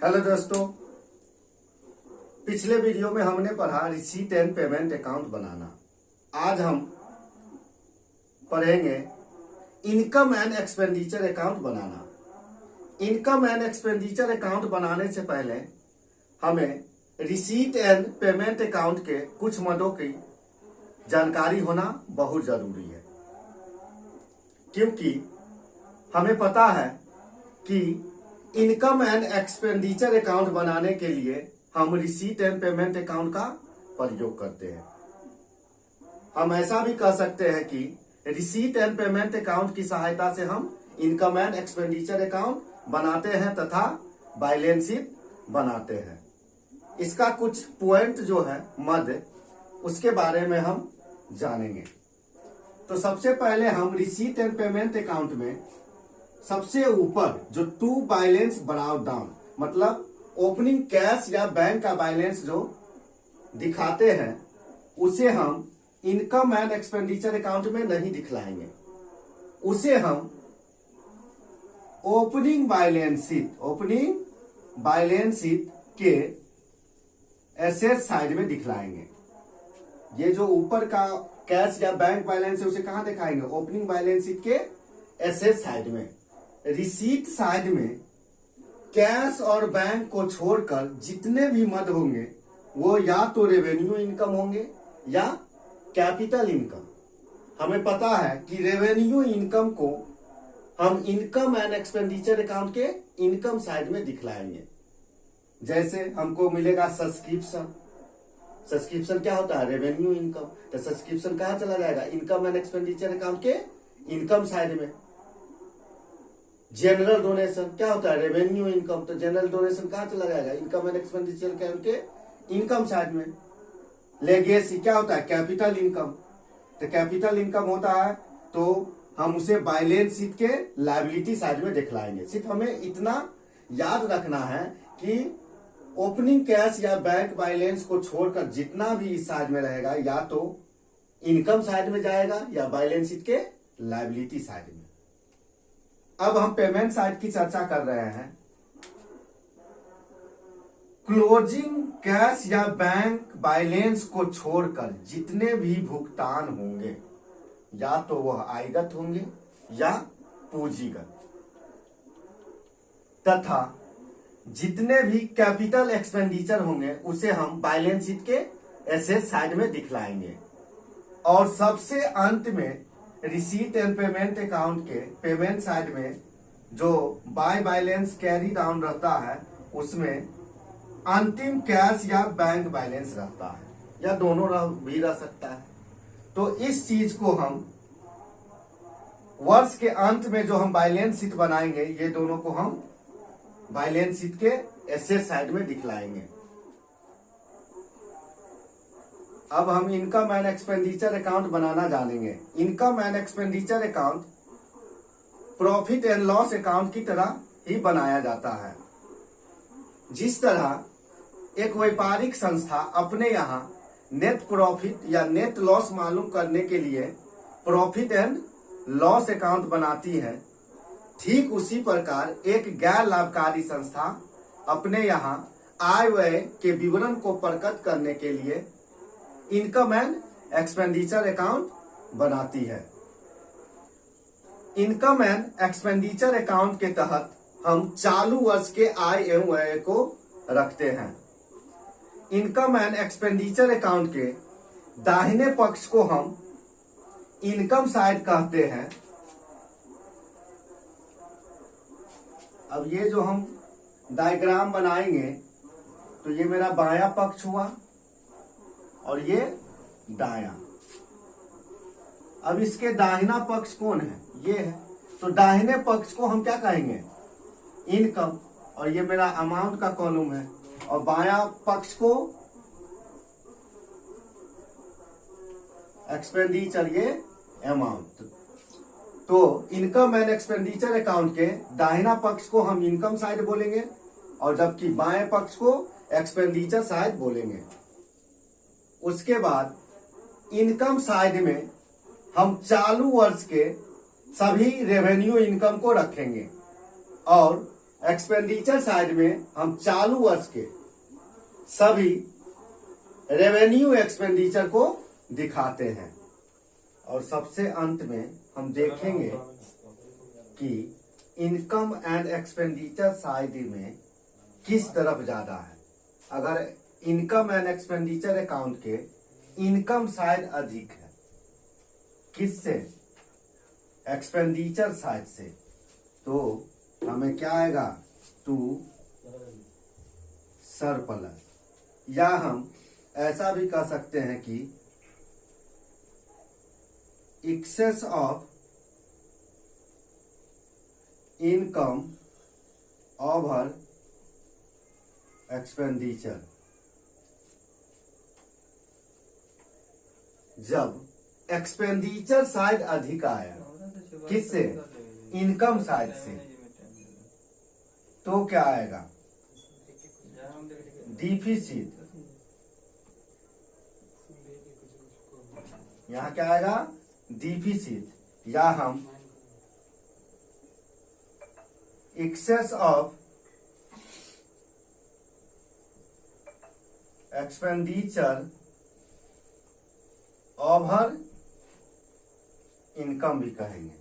Hello दोस्तों, पिछले video में हमने पढ़ा रिसीट एंड पेमेंट अकाउंट बनाना। आज हम पढ़ेंगे income and expenditure account banana. Income and expenditure account बनाने से पहले हमें रिसीट एंड पेमेंट अकाउंट के कुछ मदों की जानकारी होना बहुत जरूरी है, क्योंकि हमें पता है कि इनकम एंड एक्सपेंडिचर अकाउंट बनाने के लिए हम रिसीट एंड पेमेंट अकाउंट का प्रयोग करते हैं। हम ऐसा भी कह सकते हैं कि रिसीट एंड पेमेंट अकाउंट की सहायता से हम इनकम एंड एक्सपेंडिचर अकाउंट बनाते हैं तथा बैलेंस शीट बनाते हैं। इसका कुछ पॉइंट जो है मद, उसके बारे में हम जानेंगे। तो सबसे पहले हम रिसीट एंड पेमेंट अकाउंट में सबसे ऊपर जो टू बैलेंस ब्राउट डाउन, मतलब ओपनिंग कैश या बैंक का बैलेंस जो दिखाते हैं, उसे हम इनकम एंड एक्सपेंडिचर अकाउंट में नहीं दिखलाएंगे। उसे हम ओपनिंग बैलेंस शीट के एसेट साइड में दिखलाएंगे। ये जो ऊपर का कैश या बैंक बैलेंस है उसे कहां दिखाएंगे? ओपनिंग बैलेंस शीट के एसेट साइड में। रिसीट साइड में कैश और बैंक को छोड़कर जितने भी मद होंगे वो या तो रेवेन्यू इनकम होंगे या कैपिटल इनकम। हमें पता है कि रेवेन्यू इनकम को हम इनकम एंड एक्सपेंडिचर अकाउंट के इनकम साइड में दिखलाएंगे। जैसे हमको मिलेगा सब्सक्रिप्शन क्या होता है? Revenue income. तो सब्सक्रिप्शन कहां चला जाएगा? इनकम एंड एक्सपेंडिचर अकाउंट के इनकम साइड में। जनरल डोनेशन क्या होता है? Revenue income. तो जनरल डोनेशन कहां चला जाएगा? इनकम एंड एक्सपेंडिचर अकाउंट के इनकम साइड में। लेगेसी क्या होता है? Capital income. तो कैपिटल इनकम होता है तो हम उसे बैलेंस शीट के लायबिलिटी साइड में दिखलाएंगे। सिर्फ हमें इतना याद रखना है कि ओपनिंग कैश या बैंक बैलेंस को छोड़कर जितना भी इस साइड में रहेगा या तो इनकम साइड में जाएगा या बैलेंस शीट के लायबिलिटी साइड में। अब हम पेमेंट साइड की चर्चा कर रहे हैं। क्लोजिंग कैश या बैंक बैलेंस को छोड़कर जितने भी भुगतान होंगे या तो वह आयगत होंगे या पूंजीगत, तथा जितने भी कैपिटल एक्सपेंडिचर होंगे उसे हम बैलेंस शीट के एसेट साइड में दिखलाएंगे। और सबसे अंत में रिसीट एंड पेमेंट अकाउंट के पेमेंट साइड में जो बाय बैलेंस कैरी डाउन रहता है उसमें अंतिम कैश या बैंक बैलेंस रहता है, या दोनों भी रह सकता है। तो इस चीज को हम वर्ष के अंत में जो हम बैलेंस शीट बनाएंगे, ये दोनों को हम बैलेंस शीट के एसेट साइड में दिखलाएंगे। अब हम इनकम एंड एक्सपेंडिचर अकाउंट बनाना जानेंगे। Income and expenditure account profit and loss account की तरह ही बनाया जाता है। जिस तरह एक व्यापारिक संस्था अपने यहाँ नेट प्रॉफिट या नेट लॉस मालूम करने के लिए प्रॉफिट एंड लॉस अकाउंट बनाती है, ठीक उसी प्रकार एक गैर लाभकारी संस्था अपने यहाँ आय व्यय के विवरण को प्रकट करने के लिए इनकम एंड एक्सपेंडिचर अकाउंट बनाती है। इनकम एंड एक्सपेंडिचर अकाउंट के तहत हम चालू वर्ष के आय एवं व्यय को रखते हैं। इनकम एंड एक्सपेंडिचर अकाउंट के दाहिने पक्ष को हम इनकम साइड कहते हैं। अब ये जो हम डायग्राम बनाएंगे तो ये मेरा बायां पक्ष हुआ और ये दायां। अब इसके दाहिना पक्ष कौन है? ये है। तो दाहिने पक्ष को हम क्या कहेंगे? इनकम, और ये मेरा अमाउंट का कॉलम है। और बायां पक्ष को एक्सपेंडिचर, ये अमाउंट। तो इनकम एंड एक्सपेंडिचर अकाउंट के दाहिना पक्ष को हम इनकम साइड बोलेंगे और जबकि बाएं पक्ष को एक्सपेंडिचर साइड बोलेंगे। उसके बाद इनकम साइड में हम चालू वर्ष के सभी रेवेन्यू इनकम को रखेंगे और एक्सपेंडिचर साइड में हम चालू वर्ष के सभी रेवेन्यू एक्सपेंडिचर को दिखाते हैं और सबसे अंत में हम देखेंगे कि इनकम एंड एक्सपेंडिचर साइड में किस तरफ ज्यादा है। अगर इनकम एंड एक्सपेंडिचर अकाउंट के इनकम साइड अधिक है, किससे? एक्सपेंडिचर साइड से, तो हमें क्या आएगा? टू सरप्लस, या हम ऐसा भी कह सकते हैं कि excess of income over expenditure. जब एक्सपेंडिचर साइड अधिक आया, किससे? इनकम साइड से, तो क्या आएगा? डिफिसिट। यहां क्या आएगा? डिफिसिट, या हम excess of expenditure over income भी कहेंगे।